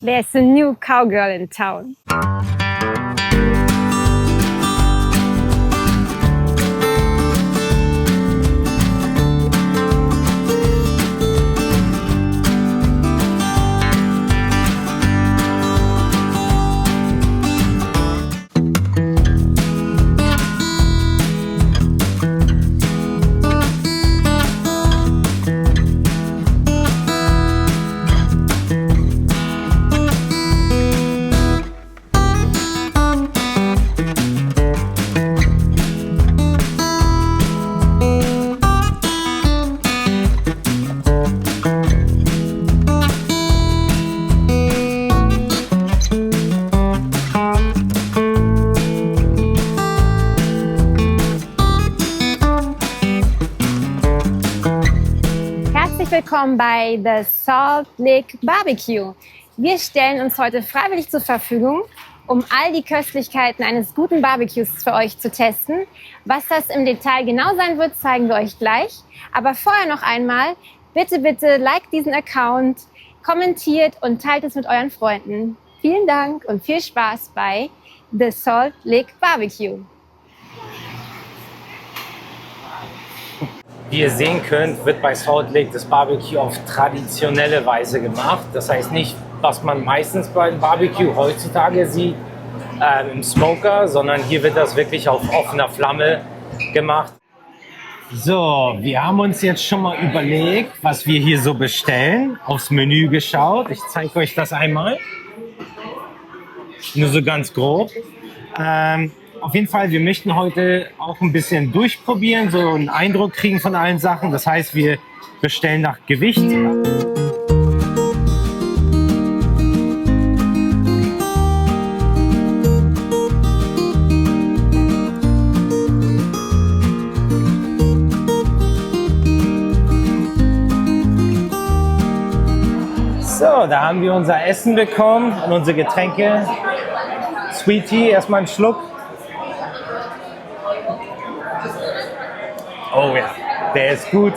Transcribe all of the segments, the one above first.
There's a new cowgirl in town. Willkommen bei The Salt Lick Barbecue. Wir stellen uns heute freiwillig zur Verfügung, um all die Köstlichkeiten eines guten Barbecues für euch zu testen. Was das im Detail genau sein wird, zeigen wir euch gleich. Aber vorher noch einmal, bitte liked diesen Account, kommentiert und teilt es mit euren Freunden. Vielen Dank und viel Spaß bei The Salt Lick Barbecue. Wie ihr sehen könnt, wird bei Salt Lick das Barbecue auf traditionelle Weise gemacht. Das heißt nicht, was man meistens beim Barbecue heutzutage sieht, im Smoker, sondern hier wird das wirklich auf offener Flamme gemacht. So, wir haben uns jetzt schon mal überlegt, was wir hier so bestellen, aufs Menü geschaut. Ich zeige euch das einmal, nur so ganz grob. Auf jeden Fall, wir möchten heute auch ein bisschen durchprobieren, so einen Eindruck kriegen von allen Sachen. Das heißt, wir bestellen nach Gewicht. So, da haben wir unser Essen bekommen und unsere Getränke. Sweet Tea, erstmal einen Schluck. Oh ja, der ist gut.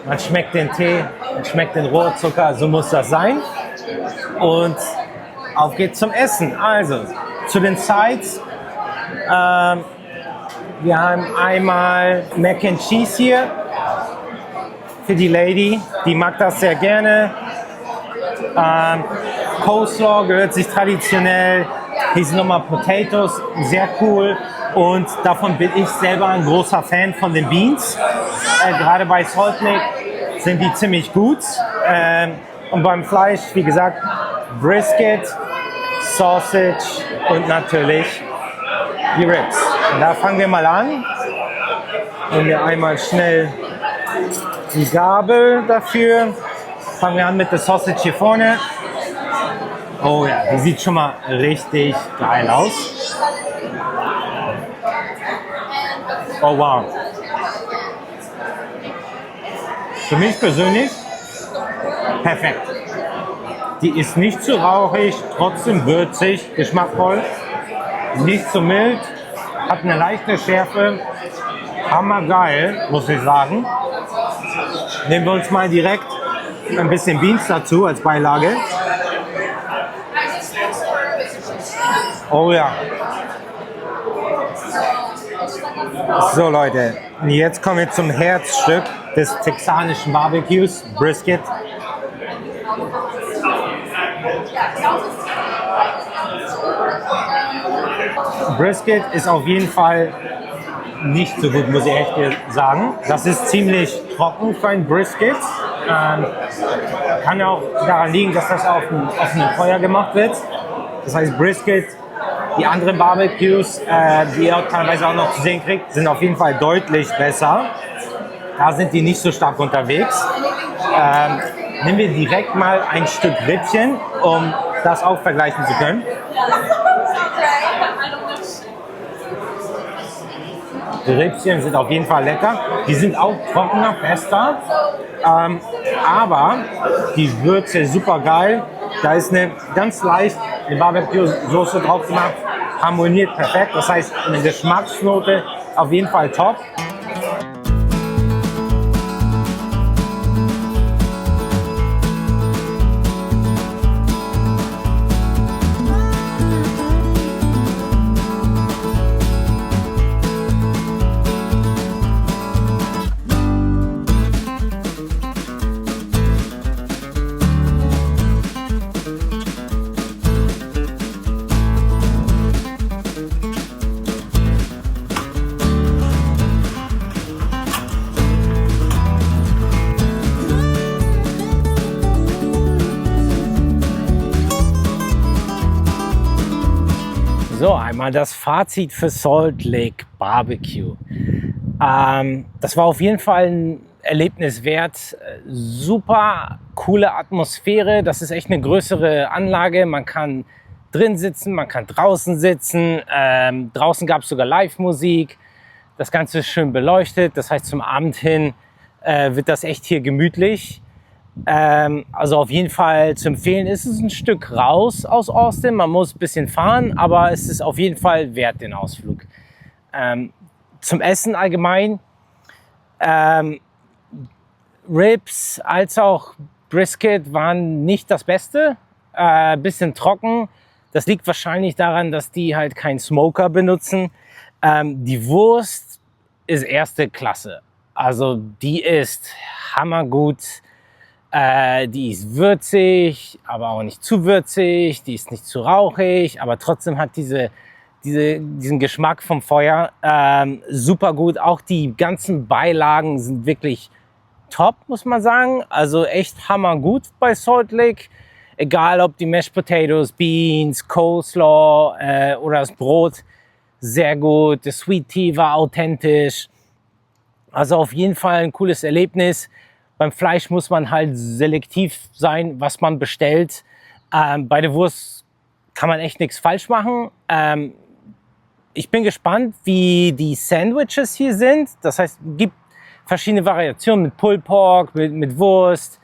Man schmeckt den Tee, man schmeckt den Rohrzucker, so muss das sein. Und auf geht's zum Essen. Also, zu den Sides. Wir haben einmal Mac and Cheese hier für die Lady, die mag das sehr gerne. Coleslaw gehört sich traditionell. Hier sind nochmal Potatoes, sehr cool. Und davon bin ich selber ein großer Fan von den Beans. Gerade bei Salt Lick sind die ziemlich gut. Und beim Fleisch, wie gesagt, Brisket, Sausage und natürlich die Ribs. Und da fangen wir mal an. Nehmen wir einmal schnell die Gabel dafür. Fangen wir an mit der Sausage hier vorne. Oh ja, die sieht schon mal richtig geil aus. Oh wow. Für mich persönlich perfekt. Die ist nicht zu rauchig, trotzdem würzig, geschmackvoll, nicht zu mild, hat eine leichte Schärfe. Hammergeil, muss ich sagen. Nehmen wir uns mal direkt ein bisschen Beans dazu als Beilage. Oh ja. So Leute, jetzt kommen wir zum Herzstück des texanischen Barbecues, Brisket. Brisket ist auf jeden Fall nicht so gut, muss ich echt sagen. Das ist ziemlich trocken für ein Brisket. Kann auch daran liegen, dass das auf einem offenen Feuer gemacht wird. Das heißt Brisket. Die anderen Barbecues, die ihr teilweise auch noch zu sehen kriegt, sind auf jeden Fall deutlich besser. Da sind die nicht so stark unterwegs. Nehmen wir direkt mal ein Stück Rippchen, um das auch vergleichen zu können. Die Rippchen sind auf jeden Fall lecker. Die sind auch trockener, fester. Aber die Würze ist super geil. Da ist eine ganz leicht Barbecue-Soße drauf gemacht. Harmoniert perfekt. Das heißt, eine Geschmacksnote auf jeden Fall top. So, einmal das Fazit für Salt Lake Barbecue. Das war auf jeden Fall ein Erlebnis wert. Super coole Atmosphäre. Das ist echt eine größere Anlage. Man kann drin sitzen, man kann draußen sitzen. Draußen gab es sogar Live-Musik. Das Ganze ist schön beleuchtet. Das heißt, zum Abend hin wird das echt hier gemütlich. Also auf jeden Fall zu empfehlen. Es ist ein Stück raus aus Austin. Man muss ein bisschen fahren, aber es ist auf jeden Fall wert den Ausflug. Zum Essen allgemein. Ribs als auch Brisket waren nicht das Beste. Bisschen trocken. Das liegt wahrscheinlich daran, dass die halt keinen Smoker benutzen. Die Wurst ist erste Klasse. Also die ist hammergut. Die ist würzig, aber auch nicht zu würzig. Die ist nicht zu rauchig, aber trotzdem hat diesen Geschmack vom Feuer. Super gut. Auch die ganzen Beilagen sind wirklich top, muss man sagen. Also echt hammergut bei Salt Lake. Egal ob die Mashed Potatoes, Beans, Coleslaw oder das Brot. Sehr gut. Der Sweet Tea war authentisch. Also auf jeden Fall ein cooles Erlebnis. Beim Fleisch muss man halt selektiv sein, was man bestellt. Bei der Wurst kann man echt nichts falsch machen. Ich bin gespannt, wie die Sandwiches hier sind. Das heißt, es gibt verschiedene Variationen mit Pulled Pork, mit Wurst.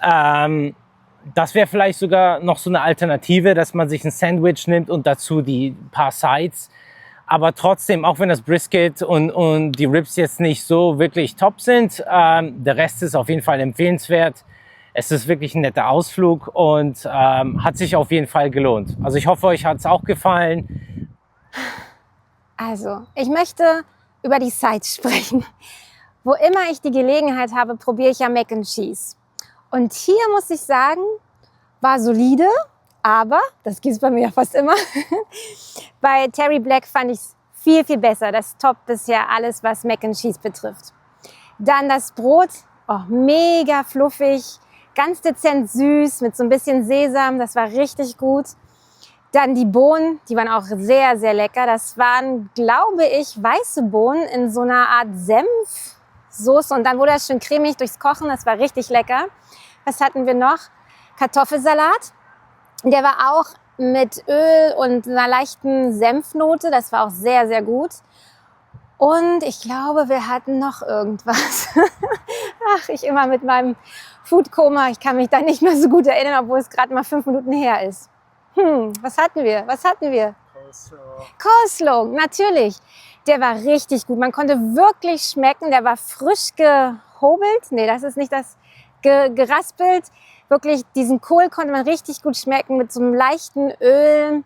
Das wäre vielleicht sogar noch so eine Alternative, dass man sich ein Sandwich nimmt und dazu die paar Sides. Aber trotzdem, auch wenn das Brisket und die Ribs jetzt nicht so wirklich top sind, der Rest ist auf jeden Fall empfehlenswert. Es ist wirklich ein netter Ausflug und hat sich auf jeden Fall gelohnt. Also ich hoffe, euch hat es auch gefallen. Also, ich möchte über die Sides sprechen. Wo immer ich die Gelegenheit habe, probiere ich ja Mac and Cheese. Und hier muss ich sagen, war solide. Aber, das gibt es bei mir ja fast immer, bei Terry Black fand ich es viel, viel besser. Das toppt bisher alles, was Mac and Cheese betrifft. Dann das Brot, oh, mega fluffig, ganz dezent süß, mit so ein bisschen Sesam, das war richtig gut. Dann die Bohnen, die waren auch sehr, sehr lecker. Das waren, glaube ich, weiße Bohnen in so einer Art Senfsoße. Und dann wurde das schön cremig durchs Kochen, das war richtig lecker. Was hatten wir noch? Kartoffelsalat. Der war auch mit Öl und einer leichten Senfnote. Das war auch sehr, sehr gut. Und ich glaube, wir hatten noch irgendwas. Ach, ich immer mit meinem Foodkoma. Ich kann mich da nicht mehr so gut erinnern, obwohl es gerade mal 5 Minuten her ist. Was hatten wir? Coleslaw, natürlich. Der war richtig gut. Man konnte wirklich schmecken. Der war frisch gehobelt. Nee, das ist nicht das geraspelt. Wirklich, diesen Kohl konnte man richtig gut schmecken mit so einem leichten Öl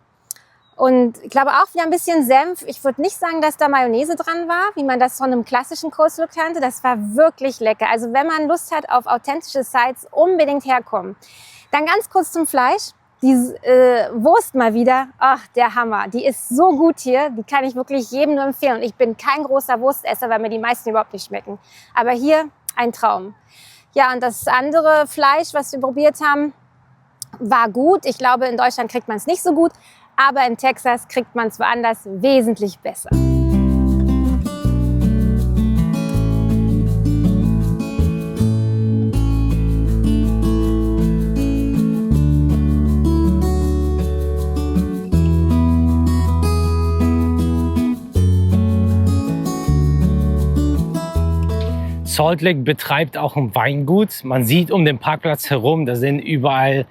und ich glaube auch wieder ein bisschen Senf. Ich würde nicht sagen, dass da Mayonnaise dran war, wie man das von einem klassischen Coleslaw kannte. Das war wirklich lecker. Also wenn man Lust hat auf authentische Sides, unbedingt herkommen. Dann ganz kurz zum Fleisch. Die Wurst mal wieder, ach, der Hammer. Die ist so gut hier, die kann ich wirklich jedem nur empfehlen. Und ich bin kein großer Wurstesser, weil mir die meisten überhaupt nicht schmecken. Aber hier ein Traum. Ja, und das andere Fleisch, was wir probiert haben, war gut. Ich glaube, in Deutschland kriegt man es nicht so gut, aber in Texas kriegt man es woanders wesentlich besser. Salt Lake betreibt auch ein Weingut. Man sieht um den Parkplatz herum, da sind überall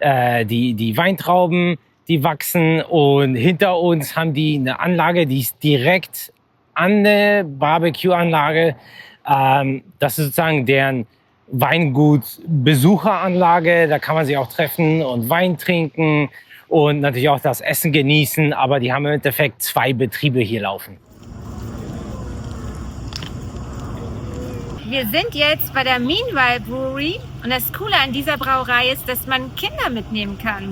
die Weintrauben, die wachsen. Und hinter uns haben die eine Anlage, die ist direkt an der Barbecue-Anlage. Das ist sozusagen deren Weingut-Besucheranlage. Da kann man sich auch treffen und Wein trinken und natürlich auch das Essen genießen. Aber die haben im Endeffekt 2 Betriebe hier laufen. Wir sind jetzt bei der Meanwhile Brewery und das Coole an dieser Brauerei ist, dass man Kinder mitnehmen kann.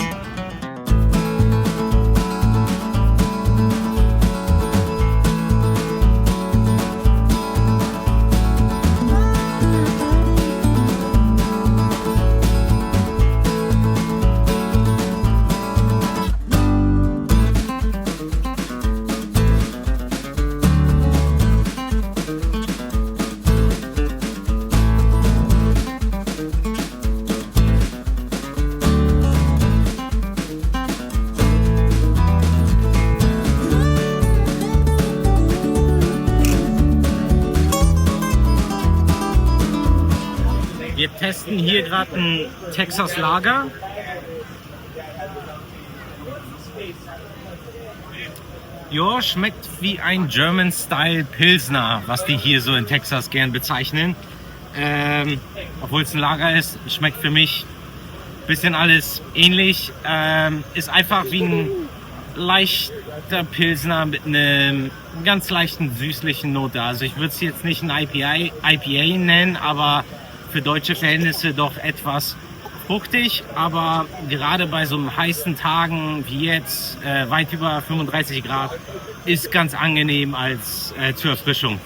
testen hier gerade ein Texas Lager. Ja, schmeckt wie ein German-Style Pilsner, was die hier so in Texas gern bezeichnen. Obwohl es ein Lager ist, schmeckt für mich ein bisschen alles ähnlich. Ist einfach wie ein leichter Pilsner mit einem ganz leichten süßlichen Note. Also ich würde es jetzt nicht ein IPA nennen, aber für deutsche Verhältnisse doch etwas fruchtig, aber gerade bei so heißen Tagen wie jetzt, weit über 35 Grad, ist ganz angenehm als zur Erfrischung.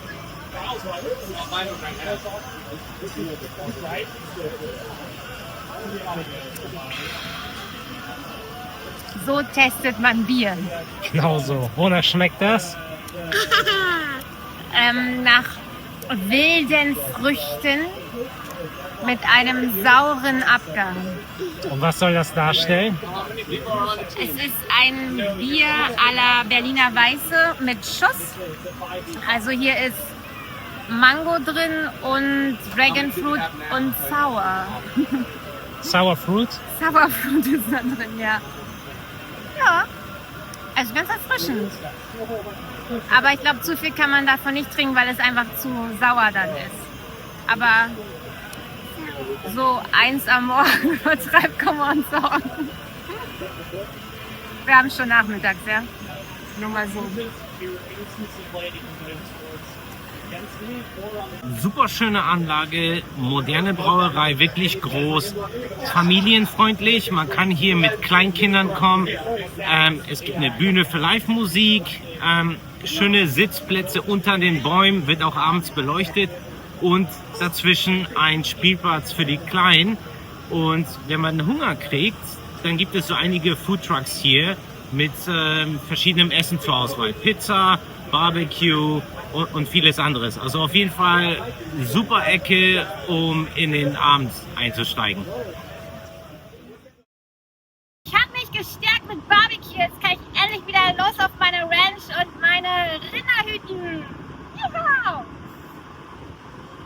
So testet man Bier. Genau so. Wonach schmeckt das? Nach wilden Früchten mit einem sauren Abgang. Und was soll das darstellen? Es ist ein Bier à la Berliner Weiße mit Schuss. Also hier ist Mango drin und Dragonfruit und Sour. Sour Fruit? Sour Fruit ist da drin, ja. Ja, also ganz erfrischend. Aber ich glaube, zu viel kann man davon nicht trinken, weil es einfach zu sauer dann ist. Aber so 1 am Morgen übertreibt, kann man sagen. Wir haben schon nachmittags, ja? Nur mal so. Super schöne Anlage, moderne Brauerei, wirklich groß, familienfreundlich. Man kann hier mit Kleinkindern kommen. Es gibt eine Bühne für Live-Musik, schöne Sitzplätze unter den Bäumen, wird auch abends beleuchtet und dazwischen ein Spielplatz für die Kleinen. Und wenn man Hunger kriegt, dann gibt es so einige Foodtrucks hier mit verschiedenem Essen zur Auswahl. Pizza, Barbecue und vieles anderes. Also auf jeden Fall super Ecke, um in den Abend einzusteigen.